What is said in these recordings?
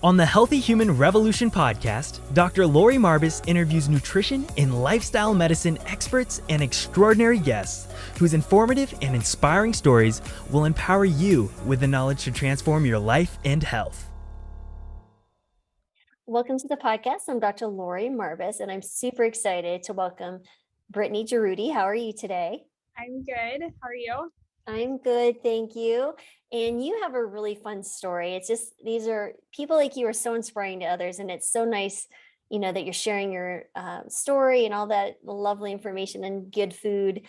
On the Healthy Human Revolution podcast, Dr. Lori Marbas interviews nutrition and lifestyle medicine experts and extraordinary guests whose informative and inspiring stories will empower you with the knowledge to transform your life and health. Welcome to the podcast. I'm Dr. Lori Marbas, and I'm super excited to welcome Brittany Jaroudi. How are you today? I'm good. How are you? I'm good, thank you. And you have a really fun story. It's just, these are people like you are so inspiring to others, and it's so nice, that you're sharing your story and all that lovely information and good food,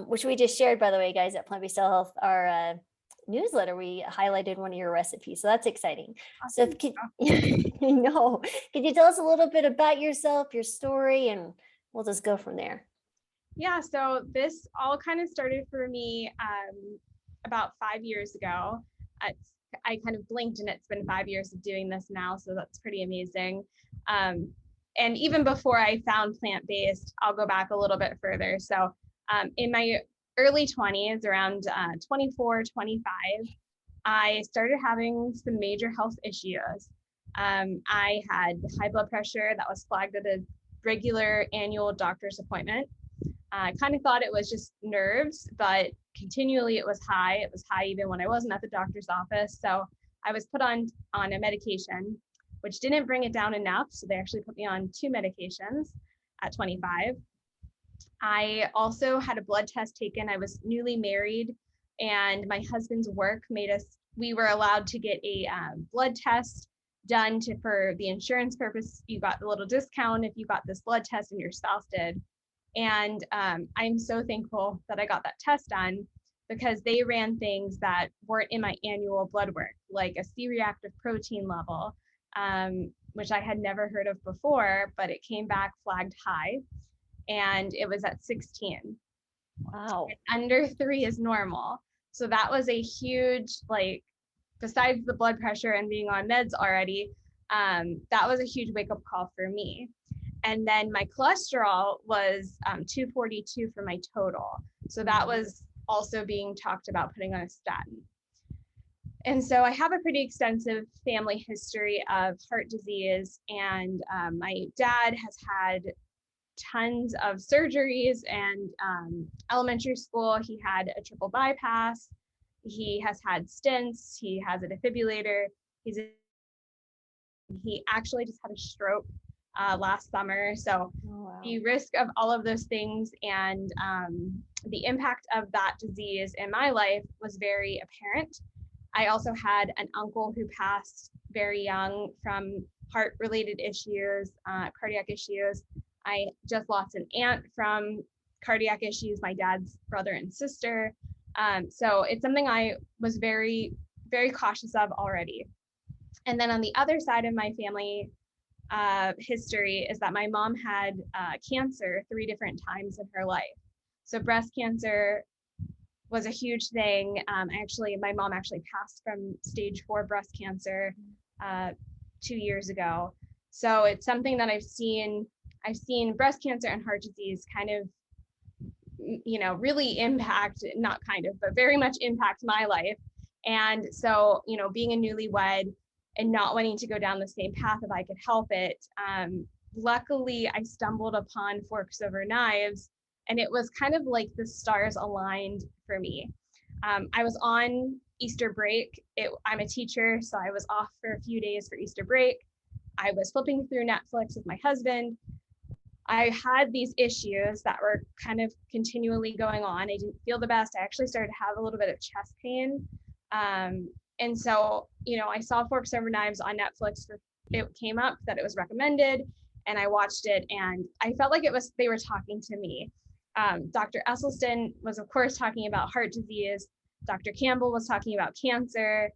which we just shared, by the way, guys, at Plant Based Health, our newsletter. We highlighted one of your recipes, so that's exciting. Awesome. So, could you tell us a little bit about yourself, your story, and we'll just go from there. Yeah, so this all kind of started for me about 5 years ago. I kind of blinked and it's been 5 years of doing this now, so that's pretty amazing. And even before I found plant-based, I'll go back a little bit further. So in my early 20s, around 24, 25, I started having some major health issues. I had high blood pressure that was flagged at a regular annual doctor's appointment. I kind of thought it was just nerves, but continually it was high. It was high even when I wasn't at the doctor's office. So I was put on a medication, which didn't bring it down enough. So they actually put me on 2 medications at 25. I also had a blood test taken. I was newly married, and my husband's work we were allowed to get a blood test done for the insurance purpose. You got a little discount if you got this blood test and your spouse did. And I'm so thankful that I got that test done, because they ran things that weren't in my annual blood work, like a C-reactive protein level, which I had never heard of before, but it came back flagged high, and it was at 16. Wow. And under 3 is normal. So that was a huge, besides the blood pressure and being on meds already, that was a huge wake-up call for me. And then my cholesterol was 242 for my total. So that was also being talked about putting on a statin. And so I have a pretty extensive family history of heart disease. And my dad has had tons of surgeries, and elementary school, he had a triple bypass. He has had stents. He has a defibrillator. He actually just had a stroke last summer. So The risk of all of those things and the impact of that disease in my life was very apparent. I also had an uncle who passed very young from heart-related issues, cardiac issues. I just lost an aunt from cardiac issues, my dad's brother and sister. So it's something I was very, very cautious of already. And then on the other side of my family history is that my mom had cancer 3 different times in her life. So breast cancer was a huge thing. My mom actually passed from stage 4 breast cancer 2 years ago. So it's something that I've seen breast cancer and heart disease kind of, really but very much impact my life. And so, being a newlywed and not wanting to go down the same path if I could help it. Luckily, I stumbled upon Forks Over Knives, and it was kind of like the stars aligned for me. I was on Easter break. I'm a teacher, so I was off for a few days for Easter break. I was flipping through Netflix with my husband. I had these issues that were kind of continually going on. I didn't feel the best. I actually started to have a little bit of chest pain. And so, I saw Forks Over Knives on Netflix. It came up that it was recommended, and I watched it, and I felt like they were talking to me. Dr. Esselstyn was, of course, talking about heart disease. Dr. Campbell was talking about cancer.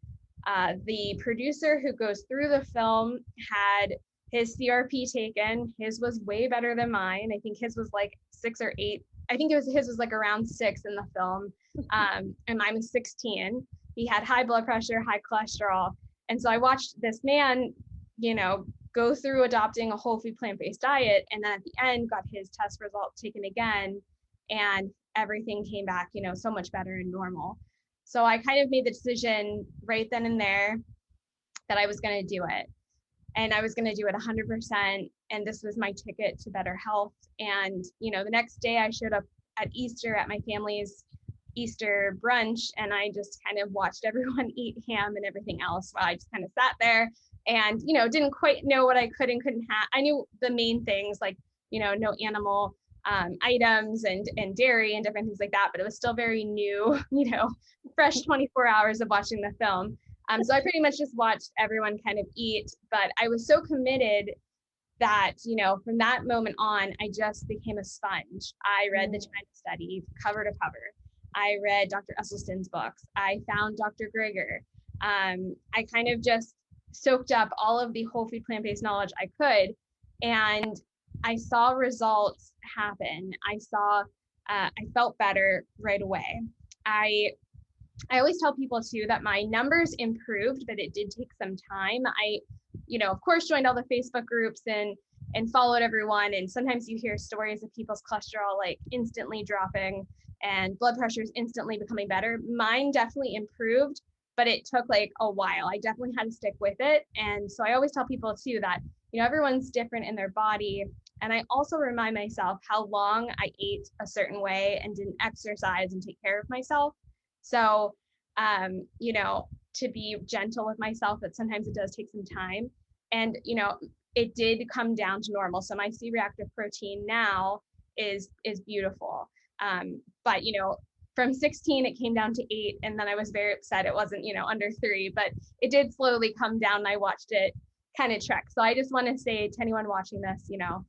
The producer who goes through the film had his CRP taken. His was way better than mine. I think his was like 6 or 8. I think his was like around 6 in the film, and mine was 16. He had high blood pressure, high cholesterol. And so I watched this man, go through adopting a whole food plant-based diet. And then at the end got his test result taken again, and everything came back, so much better and normal. So I kind of made the decision right then and there that I was going to do it. and I was going to do it 100%. And this was my ticket to better health. And, you know, the next day I showed up at Easter at my family's Easter brunch, and I just kind of watched everyone eat ham and everything else while I just kind of sat there and, you know, didn't quite know what I could and couldn't have. I knew the main things, like, you know, no animal items and dairy and different things like that, but it was still very new, you know, fresh 24 hours of watching the film. So I pretty much just watched everyone kind of eat, but I was so committed that, you know, from that moment on, I just became a sponge. I read the China study cover to cover. I read Dr. Esselstyn's books. I found Dr. Greger. I kind of just soaked up all of the whole food plant-based knowledge I could, and I saw results happen. I felt better right away. I always tell people too that my numbers improved, but it did take some time. I, you know, of course, joined all the Facebook groups and followed everyone. And sometimes you hear stories of people's cholesterol like instantly dropping and blood pressure is instantly becoming better. Mine definitely improved, but it took like a while. I definitely had to stick with it. And so I always tell people too that, you know, everyone's different in their body. And I also remind myself how long I ate a certain way and didn't exercise and take care of myself. So, you know, to be gentle with myself, that sometimes it does take some time. And, you know, it did come down to normal. So my C-reactive protein now is beautiful. But, you know, from 16, it came down to 8. And then I was very upset it wasn't, you know, under 3, but it did slowly come down and I watched it kind of trek. So I just want to say to anyone watching this, you know,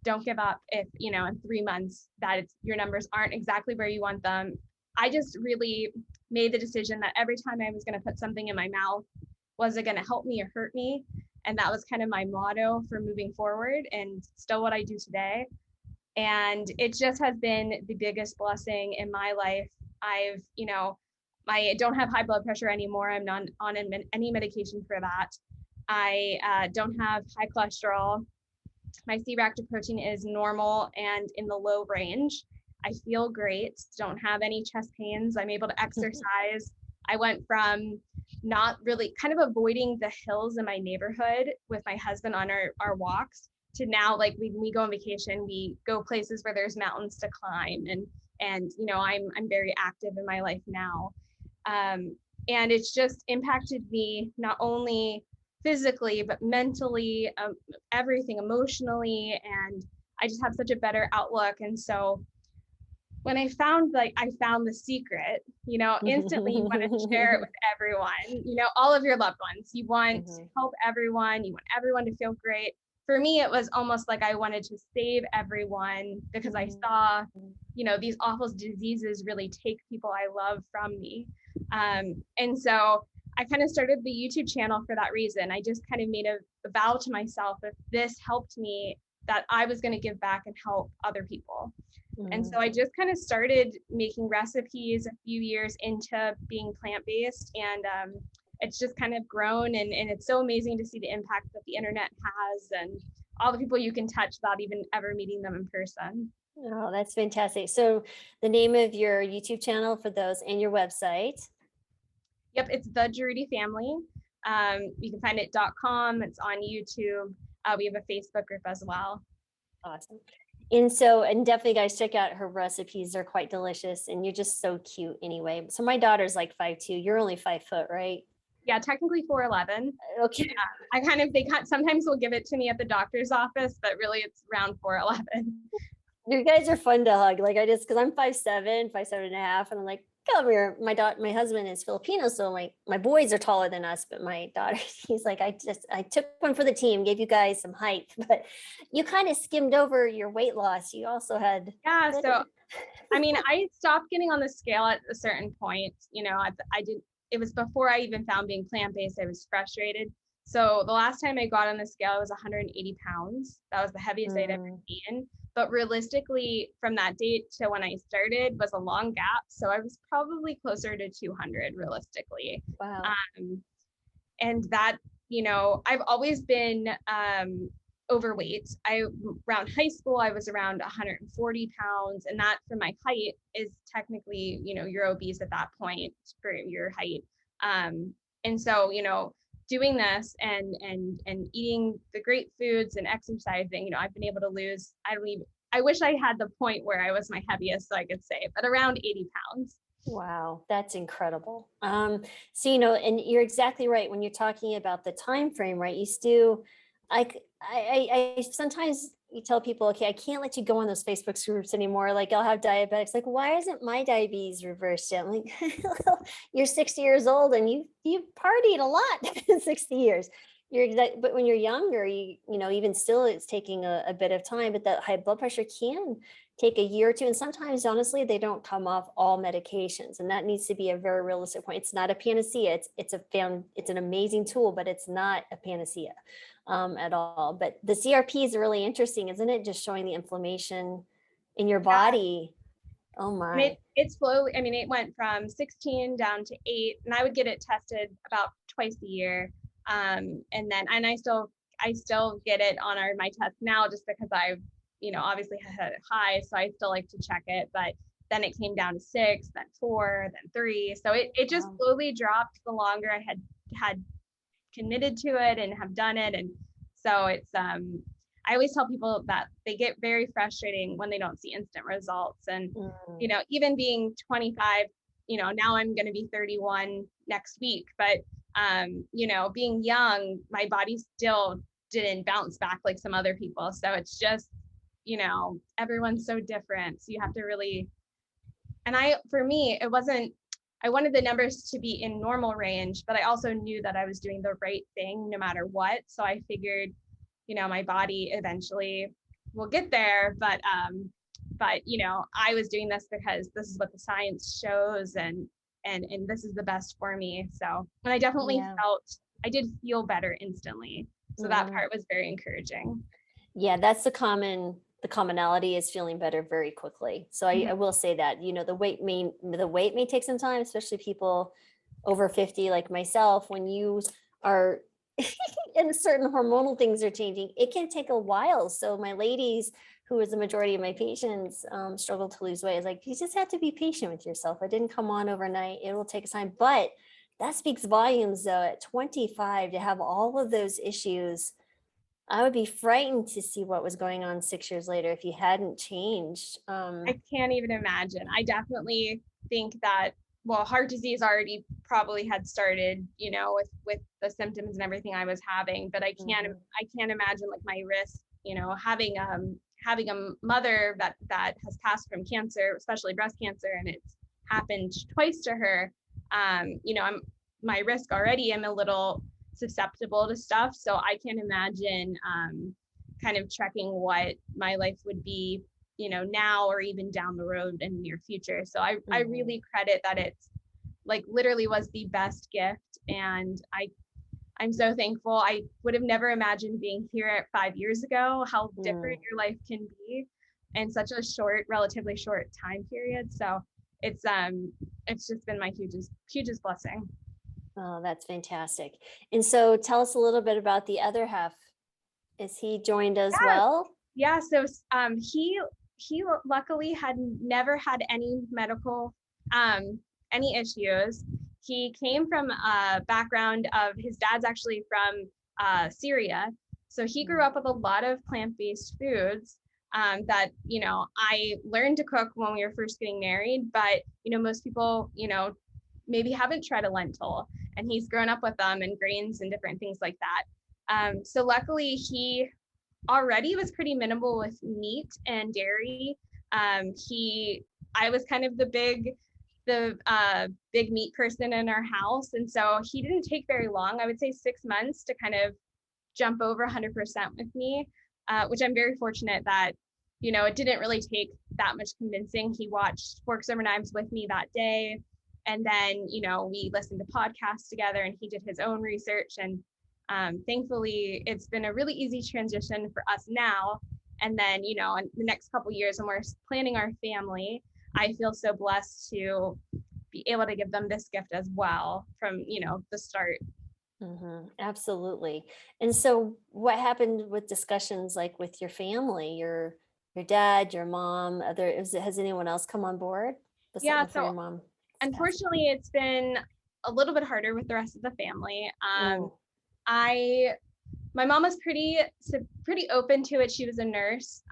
don't give up if, you know, in 3 months that your numbers aren't exactly where you want them. I just really made the decision that every time I was going to put something in my mouth, was it going to help me or hurt me? And that was kind of my motto for moving forward, and still what I do today. And it just has been the biggest blessing in my life. I've, you know, I don't have high blood pressure anymore. I'm not on any medication for that. I don't have high cholesterol. My C-reactive protein is normal and in the low range. I feel great, don't have any chest pains. I'm able to exercise. I went from not really kind of avoiding the hills in my neighborhood with my husband on our walks to now, like when we go on vacation, we go places where there's mountains to climb, and you know, I'm very active in my life now. And it's just impacted me not only physically, but mentally, everything, emotionally, and I just have such a better outlook. And so when I found the secret, you know, instantly you want to share it with everyone, you know, all of your loved ones. You want to help everyone. You want everyone to feel great. For me, it was almost like I wanted to save everyone because I saw, you know, these awful diseases really take people I love from me. And so I kind of started the YouTube channel for that reason. I just kind of made a vow to myself, if this helped me, that I was going to give back and help other people. And so I just kind of started making recipes a few years into being plant-based, and it's just kind of grown, and it's so amazing to see the impact that the internet has and all the people you can touch without even ever meeting them in person. Oh, that's fantastic. So the name of your YouTube channel for those and your website? Yep, it's The Jaroudi Family. You can find it .com. It's on YouTube. We have a Facebook group as well. Awesome. And definitely guys, check out her recipes. They're quite delicious, and you're just so cute anyway. So my daughter's like 5'2". You're only 5 foot, right? Yeah, technically 4'11". Okay. Yeah, they sometimes will give it to me at the doctor's office, but really it's around 4'11". You guys are fun to hug. Like because I'm 5'7", 5'7.5", and I'm like, come here. My husband is Filipino, so my boys are taller than us, but my daughter, he's like, I took one for the team, gave you guys some height, but you kind of skimmed over your weight loss. You also had. Yeah, so I mean, I stopped getting on the scale at a certain point. You know, it was before I even found being plant-based. I was frustrated. So the last time I got on the scale, I was 180 pounds. That was the heaviest I'd ever been. But realistically, from that date to when I started was a long gap. So I was probably closer to 200 realistically. Wow. And that, you know, I've always been overweight. Around high school, I was around 140 pounds. And that for my height is technically, you know, you're obese at that point for your height. And so, you know, doing this and eating the great foods and exercising, I've been able to lose, I wish I had the point where I was my heaviest, so I could say, but around 80 pounds. Wow, that's incredible. So, and you're exactly right when you're talking about the time frame, right? You still, I sometimes you tell people, okay, I can't let you go on those Facebook groups anymore. Like I'll have diabetics, like, why isn't my diabetes reversed yet? I'm like, well, you're 60 years old and you partied a lot in 60 years. But when you're younger, even still, it's taking a bit of time. But that high blood pressure can take a year or two, and sometimes, honestly, they don't come off all medications, and that needs to be a very realistic point. It's not a panacea. It's an amazing tool, but it's not a panacea at all. But the CRP is really interesting, isn't it? Just showing the inflammation in your body. Oh my! It slowly. I mean, it went from 16 down to 8, and I would get it tested about twice a year. And I still get it on my test now, just because I've, obviously had it high. So I still like to check it, but then it came down to 6, then 4, then 3. So it just slowly dropped the longer I had committed to it and have done it. And so it's, I always tell people that they get very frustrating when they don't see instant results. And, even being 25, now I'm going to be 31 next week, but being young, my body still didn't bounce back like some other people. So it's just, everyone's so different. So you have to really, and for me, I wanted the numbers to be in normal range, but I also knew that I was doing the right thing no matter what. So I figured, my body eventually will get there, but I was doing this because this is what the science shows, and this is the best for me. So, and I definitely I did feel better instantly. So that part was very encouraging. Yeah, that's the commonality is feeling better very quickly. So I will say that, the weight may take some time, especially people over 50 like myself. When you are and certain hormonal things are changing, it can take a while. So my ladies, who is the majority of my patients, struggle to lose weight. It's like, you just have to be patient with yourself. It didn't come on overnight. It will take time. But that speaks volumes, though, at 25 to have all of those issues. I would be frightened to see what was going on 6 years later if you hadn't changed. I can't even imagine. I definitely think that, heart disease already probably had started, with the symptoms and everything I was having, but I can't imagine like my risk, having a mother that has passed from cancer, especially breast cancer, and it's happened twice to her. My risk already, I'm a little susceptible to stuff. So I can't imagine kind of checking what my life would be, now or even down the road in the near future. So I really credit that it's like literally was the best gift. And I'm so thankful. I would have never imagined being here at 5 years ago, how different your life can be in such a relatively short time period. So it's just been my hugest blessing. Oh, that's fantastic. And so tell us a little bit about the other half. Is he joined as well? Yeah. So he luckily had never had any medical, any issues. He came from a background of, his dad's actually from Syria. So he grew up with a lot of plant-based foods that, I learned to cook when we were first getting married, but, most people, maybe haven't tried a lentil, and he's grown up with them and grains and different things like that. So luckily he already was pretty minimal with meat and dairy. I was kind of the big meat person in our house. And so he didn't take very long, I would say 6 months, to kind of jump over 100% with me, which I'm very fortunate that, it didn't really take that much convincing. He watched Forks Over Knives with me that day. And then, we listened to podcasts together, and he did his own research. And thankfully, it's been a really easy transition for us now. And then, in the next couple of years, when we're planning our family, I feel so blessed to be able to give them this gift as well from, the start. Absolutely. And so what happened with discussions like with your family, your dad, your mom, has anyone else come on board? Yeah, so your mom? Unfortunately, it's been a little bit harder with the rest of the family. My mom was pretty open to it. She was a nurse,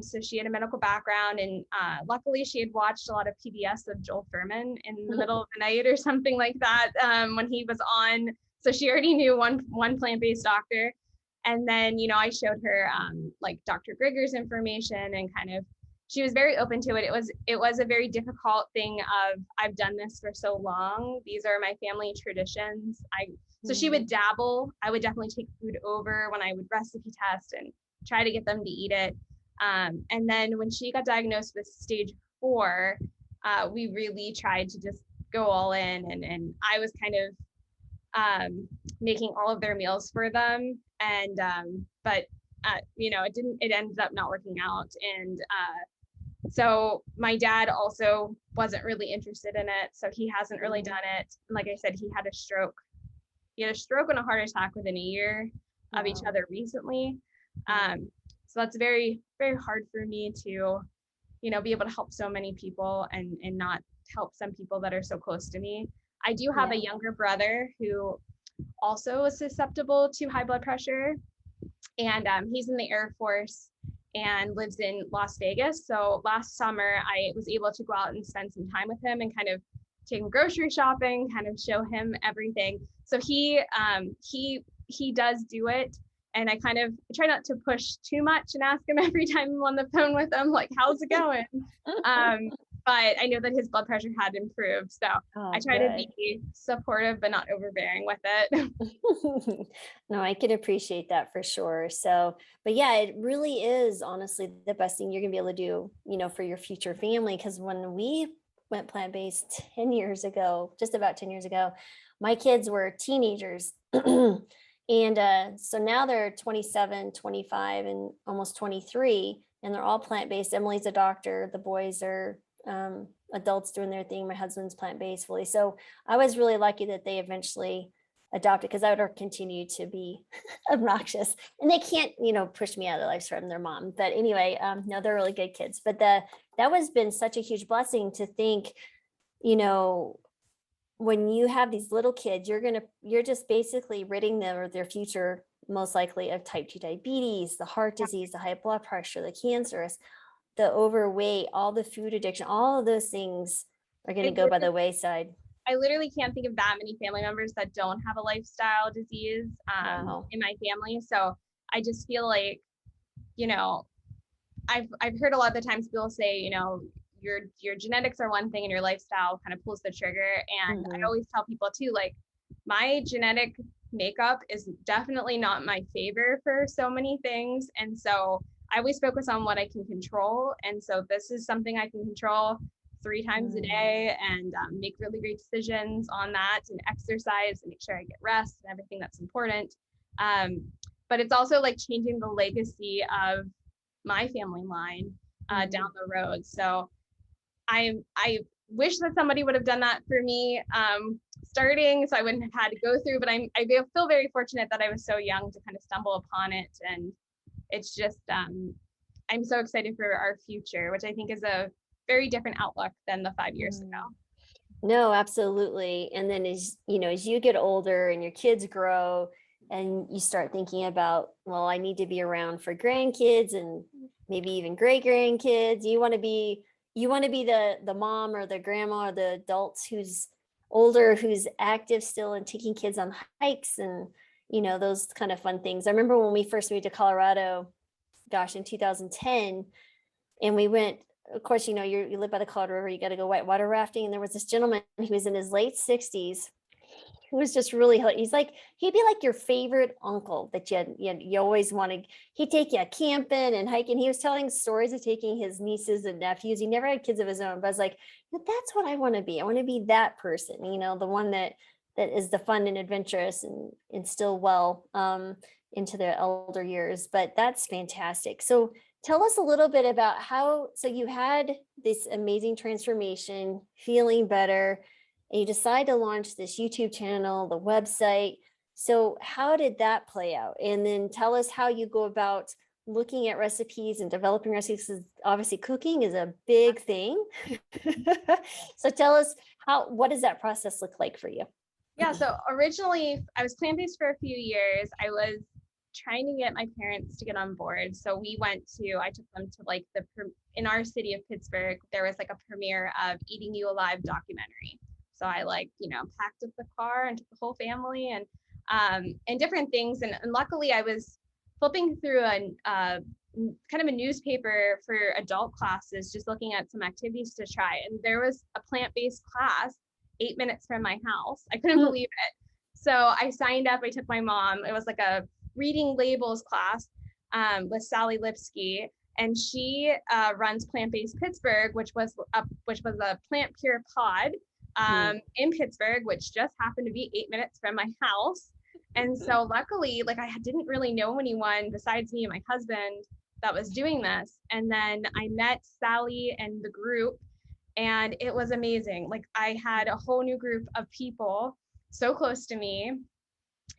so she had a medical background, and luckily she had watched a lot of PBS of Joel Furman in the middle of the night or something like that when he was on. So she already knew one plant-based doctor. And then, I showed her like Dr. Grigger's information, and kind of, she was very open to it. It was a very difficult thing of, I've done this for so long. These are my family traditions. So she would dabble. I would definitely take food over when I would recipe test and try to get them to eat it. And then when she got diagnosed with stage 4, we really tried to just go all in. And I was kind of making all of their meals for them. And, but it ended up not working out. And so my dad also wasn't really interested in it. So he hasn't really done it. And like I said, he had a stroke. He had a stroke and a heart attack within a year of each other recently. So that's very, very hard for me to, be able to help so many people and not help some people that are so close to me. I do have a younger brother who also is susceptible to high blood pressure, and he's in the Air Force and lives in Las Vegas. So last summer I was able to go out and spend some time with him and kind of take him grocery shopping, kind of show him everything. So he does do it. And I try not to push too much and ask him every time I'm on the phone with him, like, how's it going? But I know that his blood pressure had improved. So I try to be supportive, but not overbearing with it. No, I can appreciate that for sure. So, but yeah, it really is honestly the best thing you're going to be able to do, for your future family. Because when we went plant-based 10 years ago, just about 10 years ago, my kids were teenagers. And so now they're 27, 25, and almost 23, and they're all plant-based. Emily's a doctor. The boys are adults doing their thing. My husband's plant-based fully. So I was really lucky that they eventually adopted, because I would have continued to be obnoxious, and they can't, push me out of their lives from their mom. But anyway, no, they're really good kids. But that has been such a huge blessing to think, when you have these little kids, you're just basically ridding them of their future, most likely, of type 2 diabetes, the heart disease, the high blood pressure, the cancers, the overweight, all the food addiction, all of those things are going to go by the wayside. I literally can't think of that many family members that don't have a lifestyle disease in my family. So I just feel like, I've heard a lot of the times people say, your genetics are one thing and your lifestyle kind of pulls the trigger. And I always tell people too, like, my genetic makeup is definitely not my favor for so many things. And so I always focus on what I can control. And so this is something I can control 3 times a day, and make really great decisions on that, and exercise and make sure I get rest and everything that's important. But it's also like changing the legacy of my family line down the road. So I wish that somebody would have done that for me starting, so I wouldn't have had to go through, but I feel very fortunate that I was so young to kind of stumble upon it. And it's just, I'm so excited for our future, which I think is a very different outlook than the 5 years ago. No, absolutely. And then as you get older and your kids grow, and you start thinking about, well, I need to be around for grandkids and maybe even great grandkids. You want to be the mom or the grandma or the adult who's older, who's active still and taking kids on hikes and, those kind of fun things. I remember when we first moved to Colorado, in 2010, and we went, of course, you live by the Colorado River, you got to go whitewater rafting. And there was this gentleman who was in his late 60s, who was just really, he'd be like your favorite uncle that you always wanted. He'd take you camping and hiking. He was telling stories of taking his nieces and nephews. He never had kids of his own, but I was like, that's what I want to be. I want to be that person, the one that is the fun and adventurous and still well into their elder years. But that's fantastic. So tell us a little bit about so you had this amazing transformation, feeling better, and you decide to launch this YouTube channel, the website. So how did that play out? And then tell us how you go about looking at recipes and developing recipes, because obviously cooking is a big thing. So tell us what does that process look like for you? Yeah, so originally I was plant-based for a few years. I was trying to get my parents to get on board. So I took them to like in our city of Pittsburgh, there was like a premiere of Eating You Alive documentary. So I packed up the car and took the whole family and different things. And luckily I was flipping through a kind of a newspaper for adult classes, just looking at some activities to try. And there was a plant-based class 8 minutes from my house. I couldn't believe it. So I signed up. I took my mom. It was like a reading labels class with Sally Lipsky, and she runs Plant-Based Pittsburgh, which was a Plant Pure pod in Pittsburgh, which just happened to be 8 minutes from my house. And so luckily, like I didn't really know anyone besides me and my husband that was doing this. And then I met Sally and the group, and it was amazing. Like I had a whole new group of people so close to me.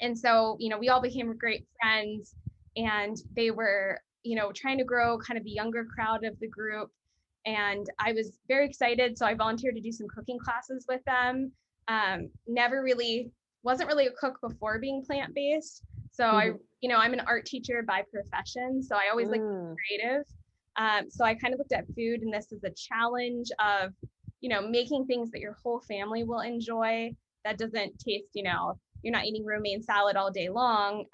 And so, we all became great friends, and they were, trying to grow kind of the younger crowd of the group. And I was very excited. So I volunteered to do some cooking classes with them. Wasn't really a cook before being plant-based. So I'm an art teacher by profession. So I always like to be creative. So I kind of looked at food and this as a challenge of, making things that your whole family will enjoy that doesn't taste, you're not eating romaine salad all day long.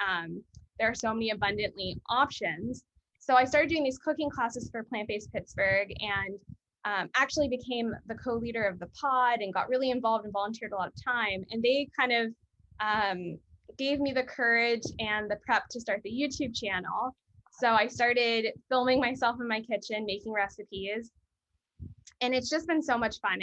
There are so many abundantly options. So I started doing these cooking classes for Plant-Based Pittsburgh, and actually became the co-leader of the pod and got really involved and volunteered a lot of time. And they kind of gave me the courage and the prep to start the YouTube channel. So I started filming myself in my kitchen, making recipes. And it's just been so much fun.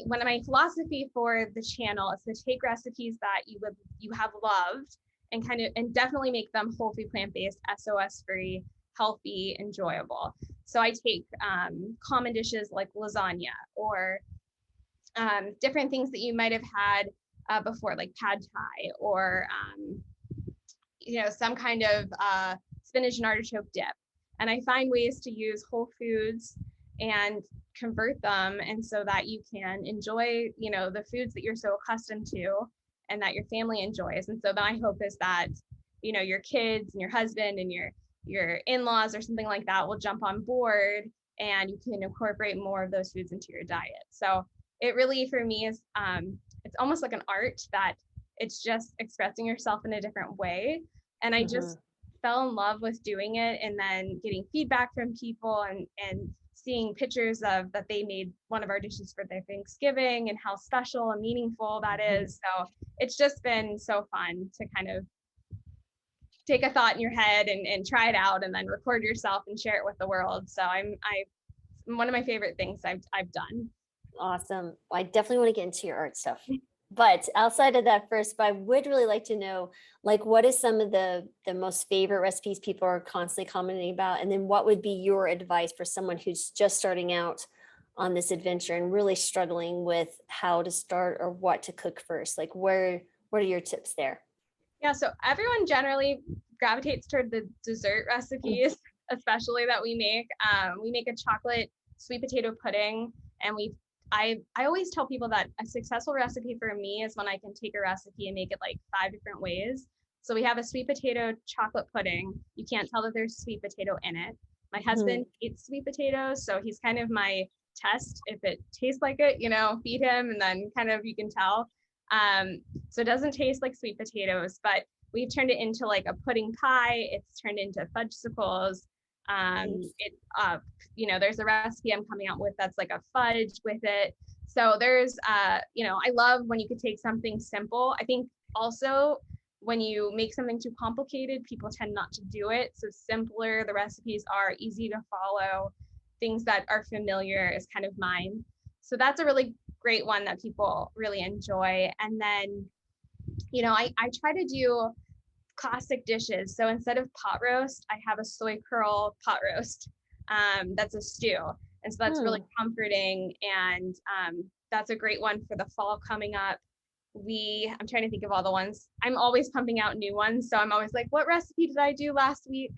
One of my philosophy for the channel is to take recipes that you have loved and definitely make them whole food, plant-based, SOS free, healthy, enjoyable. So I take common dishes like lasagna or different things that you might have had before, like pad thai or some kind of spinach and artichoke dip. And I find ways to use whole foods and convert them, and so that you can enjoy, the foods that you're so accustomed to and that your family enjoys. And so my hope is that, your kids and your husband and your in-laws or something like that will jump on board, and you can incorporate more of those foods into your diet. So it really, for me, is it's almost like an art that it's just expressing yourself in a different way. And I just fell in love with doing it, and then getting feedback from people and seeing pictures of that they made one of our dishes for their Thanksgiving and how special and meaningful that is. So it's just been so fun to kind of take a thought in your head and try it out, and then record yourself and share it with the world. So one of my favorite things I've done. Awesome. I definitely want to get into your art stuff. But outside of that first, I would really like to know, like, what is some of the most favorite recipes people are constantly commenting about? And then what would be your advice for someone who's just starting out on this adventure and really struggling with how to start or what to cook first? Like, what are your tips there? Yeah, so everyone generally gravitates toward the dessert recipes, especially that we make. We make a chocolate sweet potato pudding, and I always tell people that a successful recipe for me is when I can take a recipe and make it like 5 different ways. So we have a sweet potato chocolate pudding. You can't tell that there's sweet potato in it. My husband eats sweet potatoes, so he's kind of my test. If it tastes like it, feed him, and then kind of you can tell. So it doesn't taste like sweet potatoes, but we've turned it into like a pudding pie. It's turned into fudgesicles. There's a recipe I'm coming out with that's like a fudge with it. So there's, I love when you could take something simple. I think also when you make something too complicated, people tend not to do it. So simpler the recipes are, easy to follow, things that are familiar is kind of mine. So that's a really great one that people really enjoy. And then, I try to do classic dishes. So instead of pot roast, I have a soy curl pot roast. That's a stew. And so that's really comforting. And that's a great one for the fall coming up. I'm trying to think of all the ones. I'm always pumping out new ones. So I'm always like, what recipe did I do last week?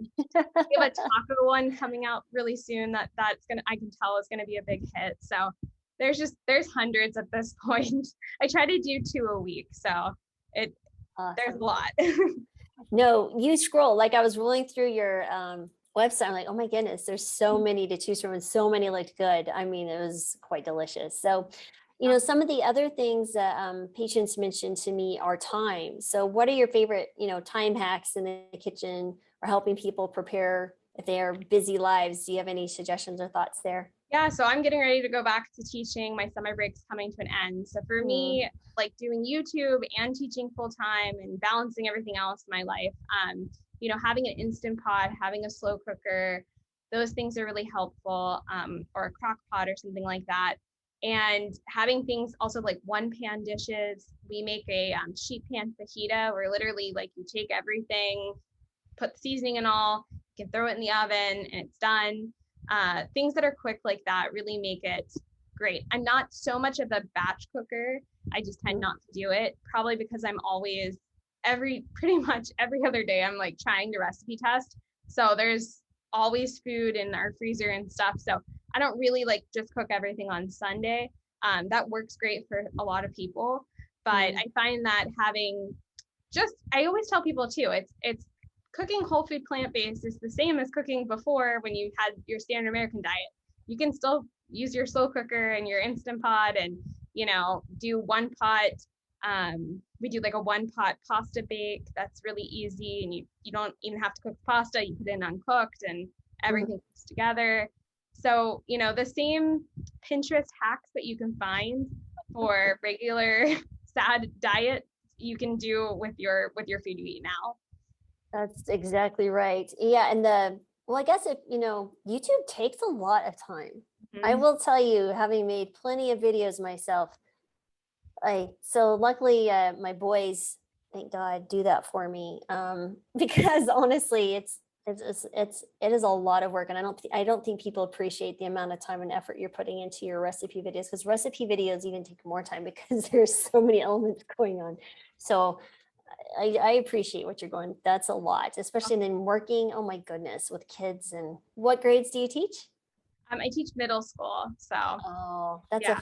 We have a taco one coming out really soon I can tell is going to be a big hit. So there's hundreds at this point. I try to do 2 a week. So there's a Awesome. lot. No, you scroll, like I was rolling through your website. I'm like, oh my goodness, there's so many to choose from and so many looked good. I mean, it was quite delicious. So, some of the other things that patients mentioned to me are time. So what are your favorite, time hacks in the kitchen or helping people prepare if they are busy lives? Do you have any suggestions or thoughts there? Yeah, so I'm getting ready to go back to teaching. My summer break's coming to an end. So for me, like doing YouTube and teaching full time and balancing everything else in my life, having an Instant Pot, having a slow cooker, those things are really helpful, or a crock pot or something like that. And having things also like one pan dishes. We make a sheet pan fajita where literally like you take everything, put the seasoning and all, you can throw it in the oven and it's done. Things that are quick like that really make it great. I'm not so much of a batch cooker. I just tend not to do it, probably because I'm always pretty much every other day, I'm like trying to recipe test. So there's always food in our freezer and stuff. So I don't really like just cook everything on Sunday. That works great for a lot of people, but I find that I always tell people too, it's cooking whole food plant-based is the same as cooking before when you had your standard American diet. You can still use your slow cooker and your Instant Pot and, do one pot. We do like a one pot pasta bake. That's really easy. And you don't even have to cook pasta. You put it in uncooked and everything comes together. So, the same Pinterest hacks that you can find for regular sad diet, you can do with your food you eat now. That's exactly right. Yeah. And I guess if, YouTube takes a lot of time. I will tell you, having made plenty of videos myself, so luckily my boys, thank God, do that for me. Because honestly, it is a lot of work. And I don't think people appreciate the amount of time and effort you're putting into your recipe videos, because recipe videos even take more time because there's so many elements going on. So I appreciate what you're going. That's a lot, especially in working. Oh my goodness, with kids. And what grades do you teach? I teach middle school. So Oh, yeah.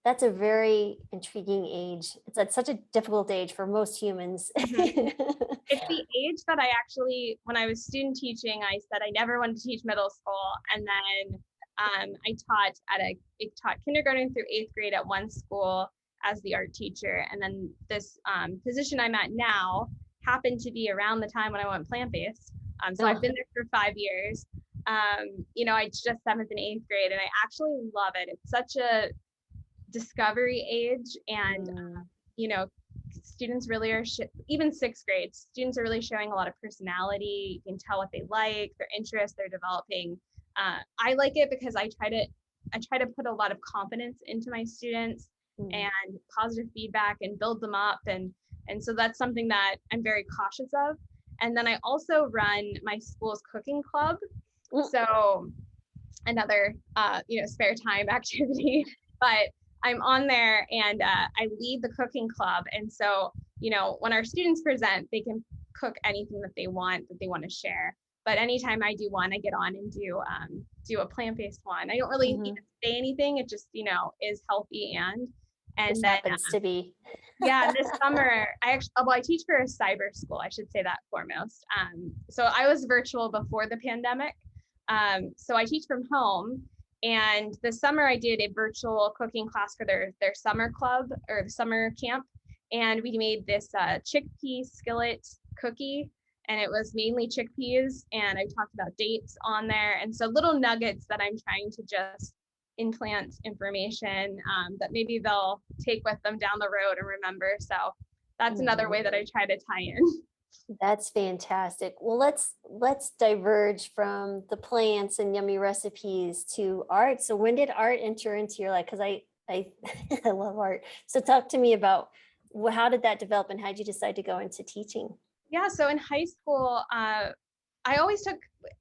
That's a very intriguing age. It's such a difficult age for most humans. It's the age that I actually, when I was student teaching, I said I never wanted to teach middle school. And then I taught kindergarten through 8th grade at one school as the art teacher. And then this position I'm at now happened to be around the time when I went plant-based. So I've been there for 5 years. It's just 7th and 8th grade, and I actually love it. It's such a discovery age, and students really are even 6th grade students are really showing a lot of personality. You can tell what they like, their interests, they're developing. I like it because I try to put a lot of confidence into my students and positive feedback and build them up, and so that's something that I'm very cautious of. And then I also run my school's cooking club, so another spare time activity, but I'm on there and I lead the cooking club. And so, when our students present, they can cook anything that they want to share. But anytime I do one, I get on and do a plant-based one. I don't really even say anything. It just, is healthy and this then happens to be. yeah, this summer I teach for a cyber school. I should say that foremost. So I was virtual before the pandemic. So I teach from home. And this summer I did a virtual cooking class for their summer club or the summer camp. And we made this chickpea skillet cookie, and it was mainly chickpeas. And I talked about dates on there. And so little nuggets that I'm trying to just implant information that maybe they'll take with them down the road and remember. So that's another way that I try to tie in. That's fantastic. Well, let's diverge from the plants and yummy recipes to art. So when did art enter into your life? Because I I love art. So talk to me about how did that develop and how did you decide to go into teaching? Yeah, so in high school,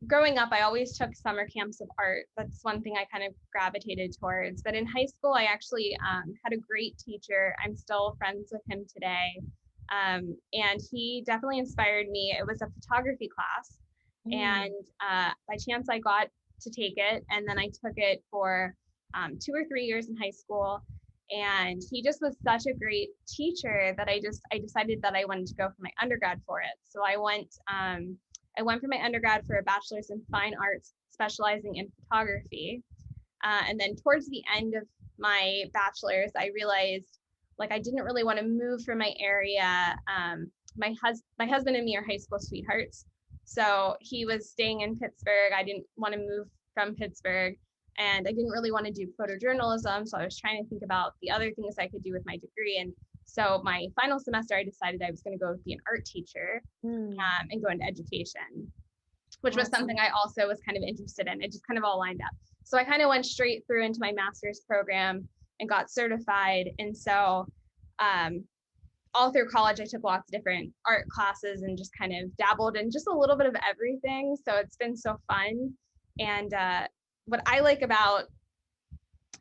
growing up, I always took summer camps of art. That's one thing I kind of gravitated towards. But in high school, I actually had a great teacher. I'm still friends with him today. And he definitely inspired me. It was a photography class. And by chance, I got to take it. And then I took it for 2 or 3 years in high school. And he just was such a great teacher that I decided that I wanted to go for my undergrad for it. So I went for my undergrad for a bachelor's in fine arts, specializing in photography. And then towards the end of my bachelor's, I realized like I didn't really want to move from my area. My husband and me are high school sweethearts. So he was staying in Pittsburgh. I didn't want to move from Pittsburgh. And I didn't really want to do photojournalism. So I was trying to think about the other things I could do with my degree. And so my final semester, I decided I was going to go be an art teacher and go into education, which was something I also was kind of interested in. It just kind of all lined up. So I kind of went straight through into my master's program and got certified. And so all through college, I took lots of different art classes and just kind of dabbled in just a little bit of everything. So it's been so fun. And what I like about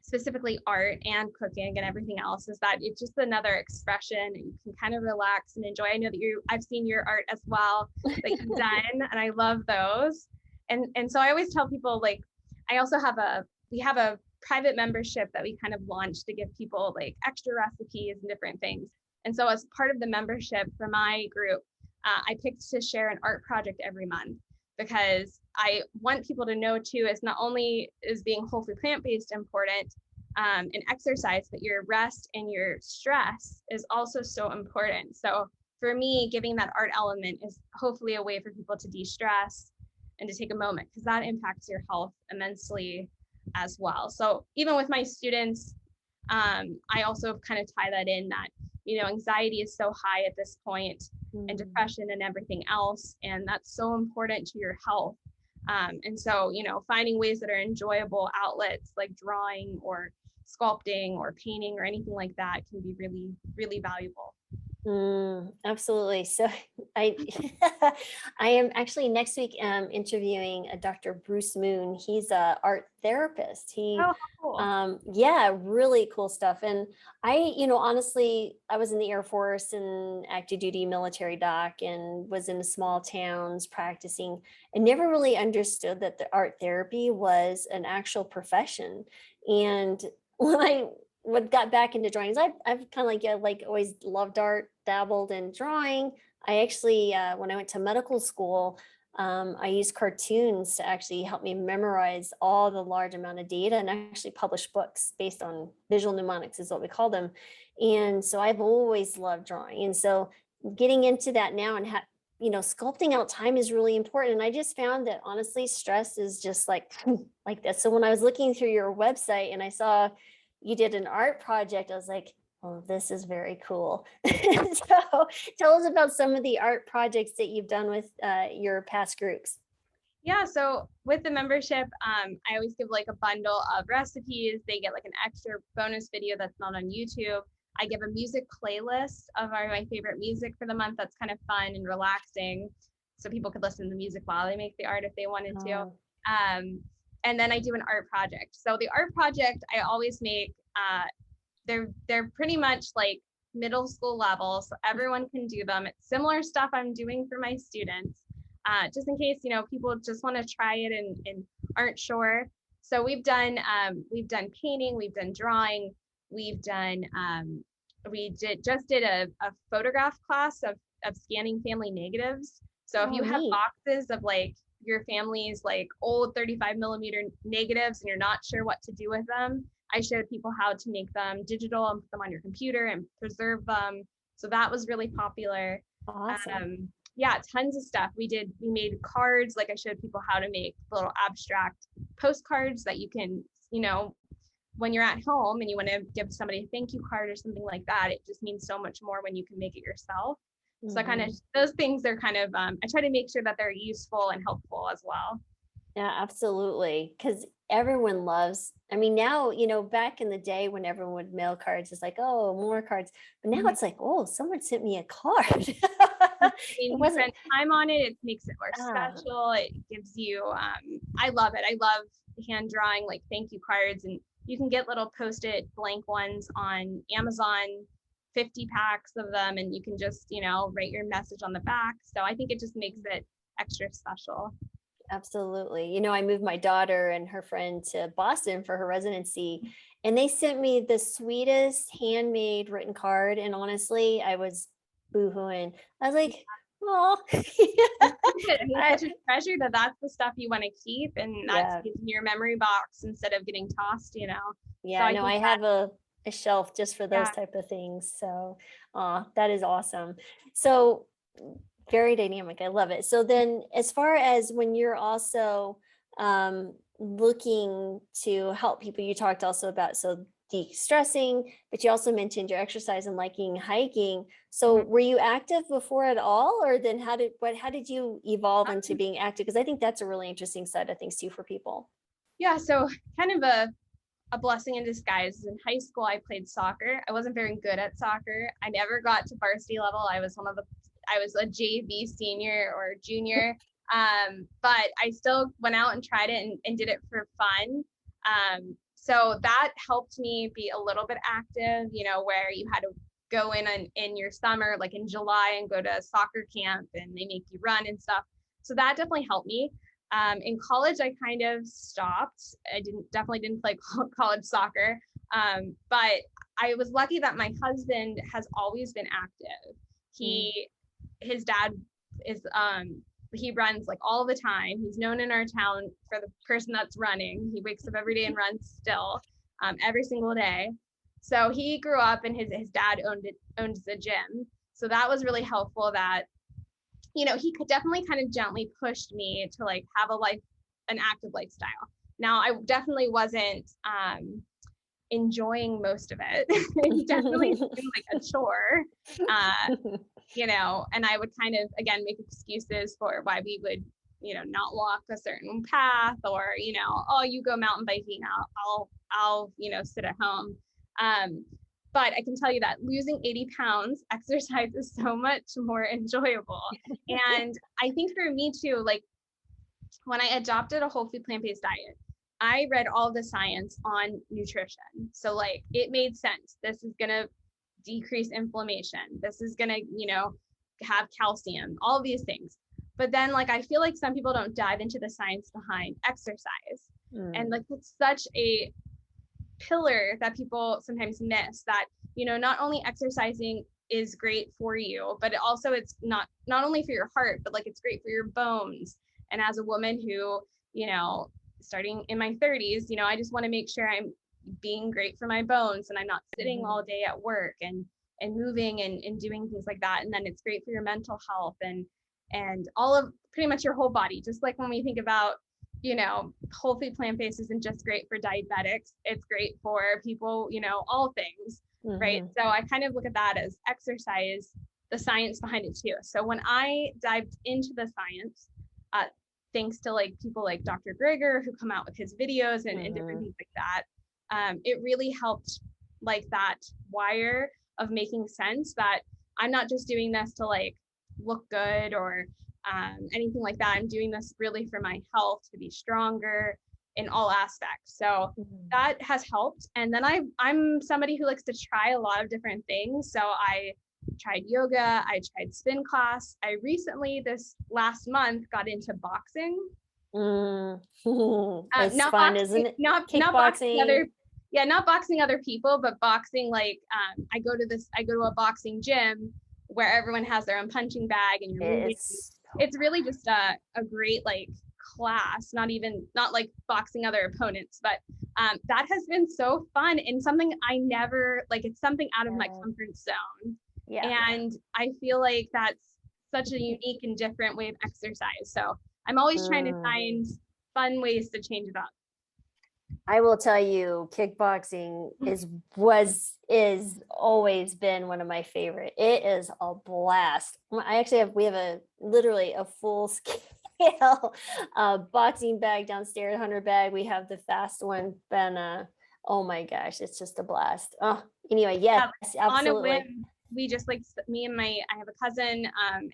specifically art and cooking and everything else is that it's just another expression and you can kind of relax and enjoy. I know that I've seen your art as well that you've done, and I love those. And so I always tell people, like, we have a private membership that we kind of launched to give people like extra recipes and different things. And so as part of the membership for my group, I picked to share an art project every month, because I want people to know too, is not only is being whole food plant-based important and exercise, but your rest and your stress is also so important. So for me, giving that art element is hopefully a way for people to de-stress and to take a moment, because that impacts your health immensely as well. So even with my students, I also kind of tie that in that, anxiety is so high at this point, and depression and everything else. And that's so important to your health. And so, finding ways that are enjoyable outlets like drawing or sculpting or painting or anything like that can be really, really valuable. Absolutely. So I I am actually next week interviewing a Dr. Bruce Moon. He's a art therapist. Cool. Yeah, really cool stuff. And honestly, I was in the Air Force and active duty military doc and was in small towns practicing, and never really understood that the art therapy was an actual profession. And when I got back into drawings, I've kind of like always loved art, dabbled in drawing. I actually, when I went to medical school, I used cartoons to actually help me memorize all the large amount of data and actually publish books based on visual mnemonics is what we call them. And so I've always loved drawing. And so getting into that now and sculpting out time is really important. And I just found that honestly, stress is just like this. So when I was looking through your website and I saw you did an art project, I was like, oh, this is very cool. So tell us about some of the art projects that you've done with your past groups. Yeah, so with the membership, I always give like a bundle of recipes. They get like an extra bonus video that's not on YouTube. I give a music playlist of my favorite music for the month that's kind of fun and relaxing, so people could listen to the music while they make the art if they wanted to. And then I do an art project. So the art project I always make, they're pretty much like middle school level, so everyone can do them. It's similar stuff I'm doing for my students, just in case people just want to try it and aren't sure. So we've done painting, we've done drawing, we just did a photograph class of scanning family negatives. So if you have boxes of like your family's like old 35 millimeter negatives and you're not sure what to do with them, I showed people how to make them digital and put them on your computer and preserve them. So that was really popular. Awesome. Yeah, tons of stuff. We made cards. Like I showed people how to make little abstract postcards that you can, when you're at home and you want to give somebody a thank you card or something like that, it just means so much more when you can make it yourself. So kind of those things are kind of, I try to make sure that they're useful and helpful as well. Yeah, absolutely. Because everyone loves, now, back in the day when everyone would mail cards, it's like, oh, more cards. But now it's like, oh, someone sent me a card. You spend time on it. It makes it more special. It gives you, I love it. I love hand drawing like thank you cards, and you can get little Post-it blank ones on Amazon, 50 packs of them, and you can just, write your message on the back. So I think it just makes it extra special. Absolutely. I moved my daughter and her friend to Boston for her residency, and they sent me the sweetest handmade written card. And honestly, I was boohooing. I was like, oh, I mean, it's such a treasure that's the stuff you want to keep, and that yeah. stays in your memory box instead of getting tossed, So Yeah, I no, think I that, have a shelf just for those yeah. type of things. So, that is awesome. So very dynamic. I love it. So then as far as when you're also looking to help people, you talked also about de-stressing, but you also mentioned your exercise and liking hiking. So Mhm. were you active before at all, or then how did you evolve into being active? Because I think that's a really interesting side of things too for people. Yeah, so kind of a blessing in disguise. In high school, I played soccer. I wasn't very good at soccer. I never got to varsity level. I was a JV senior or junior. But I still went out and tried it and did it for fun. So that helped me be a little bit active, where you had to go in your summer, like in July, and go to soccer camp and they make you run and stuff. So that definitely helped me. In college, I kind of stopped. I definitely didn't play college soccer, but I was lucky that my husband has always been active. His dad is he runs like all the time. He's known in our town for the person that's running. He wakes up every day and runs still, every single day. So he grew up and his dad owned the gym. So that was really helpful that he could definitely kind of gently pushed me to like have an active lifestyle. Now, I definitely wasn't enjoying most of it. It definitely seemed like a chore, and I would kind of, again, make excuses for why we would, not walk a certain path, or, oh, you go mountain biking, I'll sit at home. But I can tell you that losing 80 pounds, exercise is so much more enjoyable. And I think for me too, like when I adopted a whole food plant-based diet, I read all the science on nutrition. So like it made sense. This is going to decrease inflammation. This is going to, have calcium, all of these things. But then like, I feel like some people don't dive into the science behind exercise. And like, it's such a pillar that people sometimes miss, that not only exercising is great for you, but it's not only for your heart, but like it's great for your bones. And as a woman who starting in my 30s, I just want to make sure I'm being great for my bones and I'm not sitting all day at work and moving and doing things like that. And then it's great for your mental health and all of pretty much your whole body. Just like when we think about whole food plant-based isn't just great for diabetics, it's great for people, all things, right? So I kind of look at that as exercise, the science behind it too. So when I dived into the science, thanks to like people like Dr. Greger, who come out with his videos and different things like that, it really helped like that wire of making sense that I'm not just doing this to like look good or anything like that. I'm doing this really for my health, to be stronger in all aspects. So that has helped. And then I'm somebody who likes to try a lot of different things. So I tried yoga, I tried spin class. I recently, this last month, got into boxing. It's not fun, boxing, isn't it? not boxing not boxing other people, but boxing like I go to a boxing gym where everyone has their own punching bag and you're moving. It's really just a great like class, not like boxing other opponents, but that has been so fun and something I never like. It's something out of my comfort zone. And I feel like that's such a unique and different way of exercise. So I'm always trying to find fun ways to change it up. I will tell you, kickboxing is always been one of my favorite. It is a blast. We have literally a full scale boxing bag downstairs, 100 bag. We have the fast one, Ben. Oh my gosh, it's just a blast. Oh, anyway, yes, absolutely. On a whim, we just like I have a cousin, and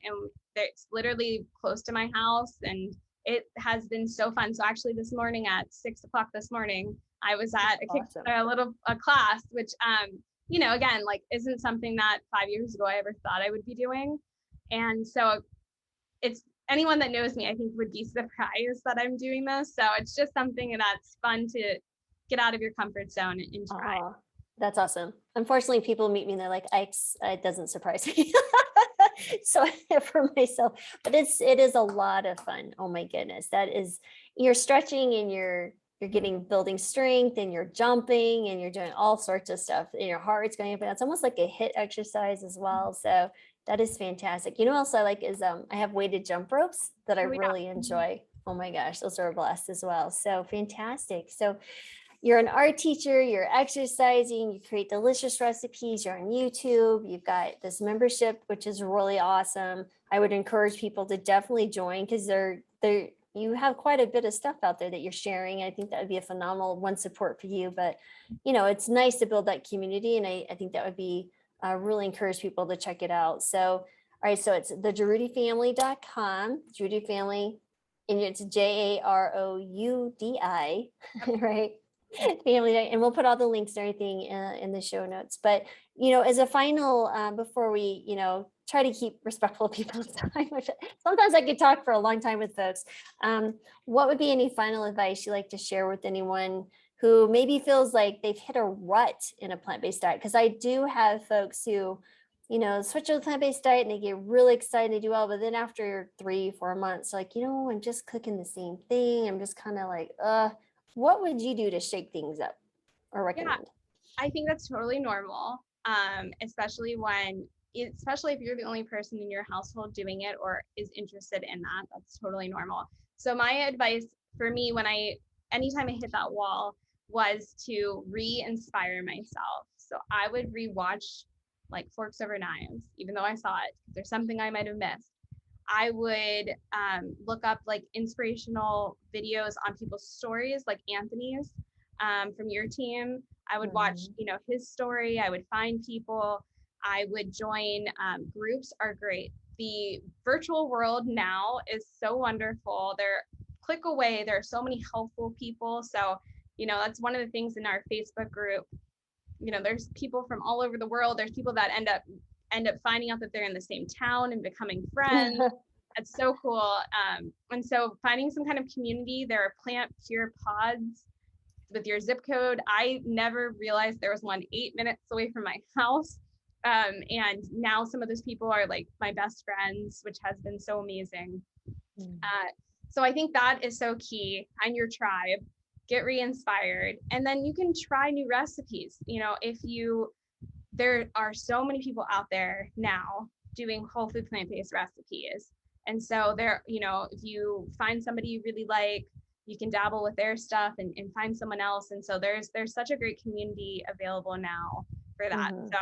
it's literally close to my house, and it has been so fun. So actually this morning at 6:00 this morning, I was at a class, which, again, like isn't something that 5 years ago I ever thought I would be doing. And so anyone that knows me, I think would be surprised that I'm doing this. So it's just something that's fun to get out of your comfort zone and try. Oh, that's awesome. Unfortunately, people meet me and they're like, it doesn't surprise me. So for myself, but it is a lot of fun. Oh my goodness. That is, you're stretching and you're getting building strength and you're jumping and you're doing all sorts of stuff and your heart rate's going up and it's almost like a HIIT exercise as well. So that is fantastic. You know what else I like is I have weighted jump ropes that I Oh, yeah. really enjoy. Oh my gosh, those are a blast as well. So fantastic. So you're an art teacher, you're exercising, you create delicious recipes, you're on YouTube, you've got this membership, which is really awesome. I would encourage people to definitely join because you have quite a bit of stuff out there that you're sharing. I think that would be a phenomenal one support for you, but it's nice to build that community. And I think that would be really encourage people to check it out. So, all right. So it's thejaroudifamily.com, Jaroudi family, and it's JAROUDI, right? Family, and we'll put all the links and everything in the show notes. But as a final, before we try to keep respectful of people's time, which sometimes I could talk for a long time with folks. What would be any final advice you'd like to share with anyone who maybe feels like they've hit a rut in a plant-based diet? Because I do have folks who switch to a plant-based diet and they get really excited to do well, but then after 3-4 months, like, I'm just cooking the same thing. I'm just kind of like, what would you do to shake things up or recommend? Yeah, I think that's totally normal, especially if you're the only person in your household doing it or is interested in that. That's totally normal. So my advice for me anytime I hit that wall was to re-inspire myself. So I would rewatch like Forks Over Knives, even though I saw it. There's something I might have missed. I would look up like inspirational videos on people's stories, like Anthony's from your team. I would watch, his story. I would find people. I would join groups are great. The virtual world now is so wonderful. They're click away. There are so many helpful people. So, that's one of the things in our Facebook group. There's people from all over the world. There's people that end up finding out that they're in the same town and becoming friends. That's so cool. And so finding some kind of community. There are plant pure pods with your zip code. I never realized there was one 8 minutes away from my house. And now some of those people are like my best friends, which has been so amazing. So I think that is so key. Find your tribe, get re-inspired, and then you can try new recipes. There are so many people out there now doing whole food plant-based recipes. And so if you find somebody you really like, you can dabble with their stuff and find someone else. And so there's such a great community available now for that. So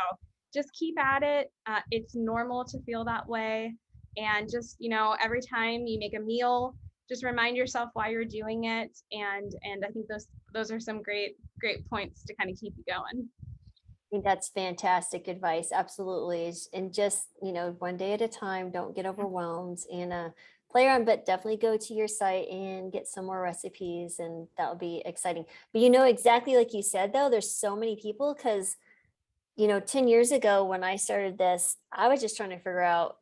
just keep at it. It's normal to feel that way. And just, every time you make a meal, just remind yourself why you're doing it. And I think those are some great points to kind of keep you going. I think that's fantastic advice. Absolutely. And just, one day at a time, don't get overwhelmed and play around, but definitely go to your site and get some more recipes and that'll be exciting. But exactly like you said, though, there's so many people because, 10 years ago when I started this, I was just trying to figure out,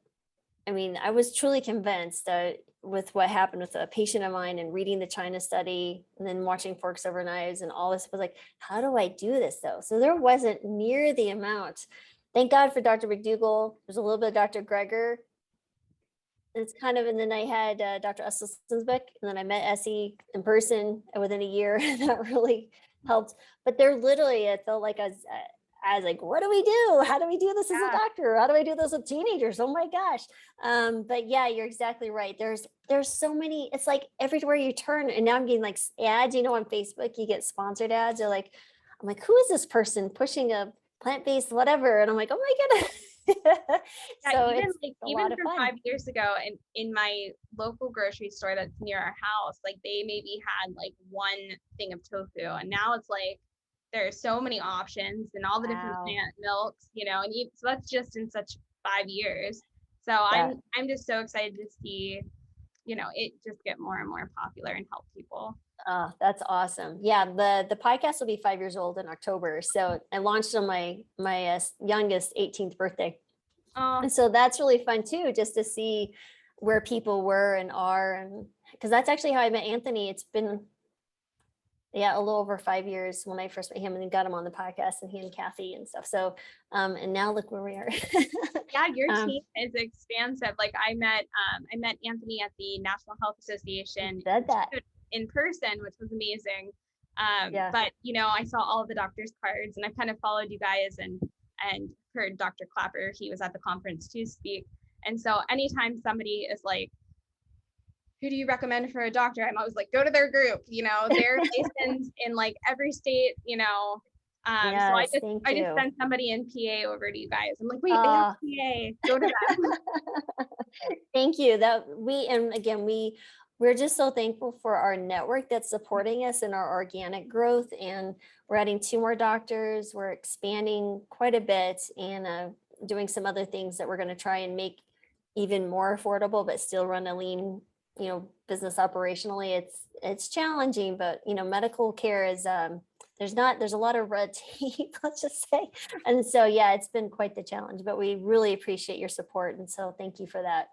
I was truly convinced that with what happened with a patient of mine and reading the China study and then watching Forks Over Knives and all this was like, how do I do this though? So there wasn't near the amount. Thank God for Dr. McDougall. There's a little bit of Dr. Greger. It's kind of, and then I had Dr. Usselsen's book, and then I met Essie in person within a year. That really helped. But they're literally, it felt like I was like, what do we do? How do we do this as a doctor? How do I do this with teenagers? Oh my gosh. But yeah, you're exactly right. There's so many, it's like everywhere you turn, and now I'm getting like ads, on Facebook, you get sponsored ads. I'm like, who is this person pushing a plant-based whatever? And I'm like, oh my goodness. So even from 5 years ago in my local grocery store that's near our house, like they maybe had like one thing of tofu, and now it's like there's so many options and all the different plant milks, so that's just in such 5 years. So I'm just so excited to see, it just get more and more popular and help people. Oh, that's awesome. Yeah. The podcast will be 5 years old in October. So I launched on my youngest 18th birthday. And so that's really fun too, just to see, where people were and are, and because that's actually how I met Anthony. It's been a little over 5 years when I first met him, and then got him on the podcast, and he and Kathy and stuff. So and now look where we are. Yeah, your team is expansive. Like I met Anthony at the National Health Association Said that. in person, which was amazing. Yeah. But I saw all of the doctors' cards, and I kind of followed you guys and heard Dr. Clapper. He was at the conference to speak. And so anytime somebody is like, who do you recommend for a doctor? I'm always like, go to their group. They're licensed in like every state. So I just sent somebody in PA over to you guys. I'm like, wait, they have PA. Go to them. Thank you. We're just so thankful for our network that's supporting us in our organic growth, and we're adding 2 more doctors. We're expanding quite a bit, and doing some other things that we're going to try and make even more affordable, but still run a lean, business operationally. It's challenging, but medical care is there's a lot of red tape, let's just say. And so, it's been quite the challenge, but we really appreciate your support. And so thank you for that.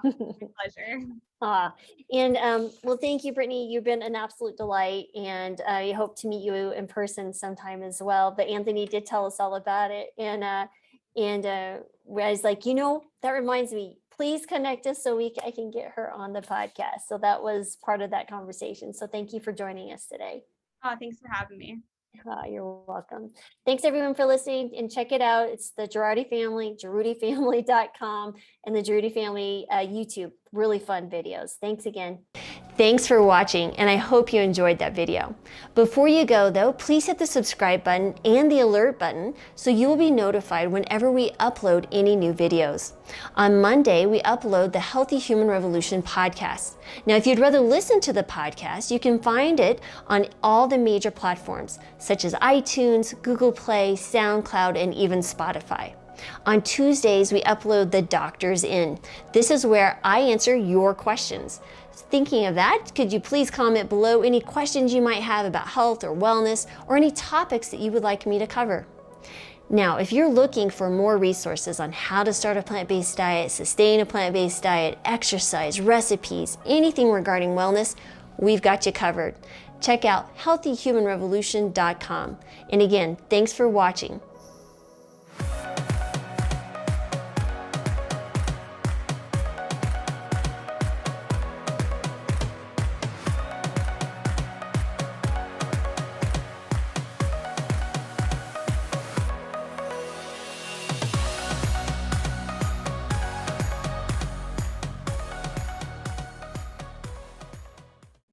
My pleasure. Well, thank you, Brittany. You've been an absolute delight, and I hope to meet you in person sometime as well. But Anthony did tell us all about it, and I was like, that reminds me, please connect us so I can get her on the podcast. So that was part of that conversation. So thank you for joining us today. Oh, thanks for having me. You're welcome. Thanks everyone for listening, and check it out. It's the Jaroudi family, JaroudiFamily.com, and the Jaroudi family YouTube. Really fun videos. Thanks again. Thanks for watching, and I hope you enjoyed that video. Before you go though, please hit the subscribe button and the alert button so you will be notified whenever we upload any new videos. On Monday, we upload the Healthy Human Revolution podcast. Now, if you'd rather listen to the podcast, you can find it on all the major platforms, such as iTunes, Google Play, SoundCloud, and even Spotify. On Tuesdays, we upload the Doctors In. This is where I answer your questions. Thinking of that, could you please comment below any questions you might have about health or wellness, or any topics that you would like me to cover? Now, if you're looking for more resources on how to start a plant-based diet, sustain a plant-based diet, exercise, recipes, anything regarding wellness, we've got you covered. Check out healthyhumanrevolution.com. And again, thanks for watching.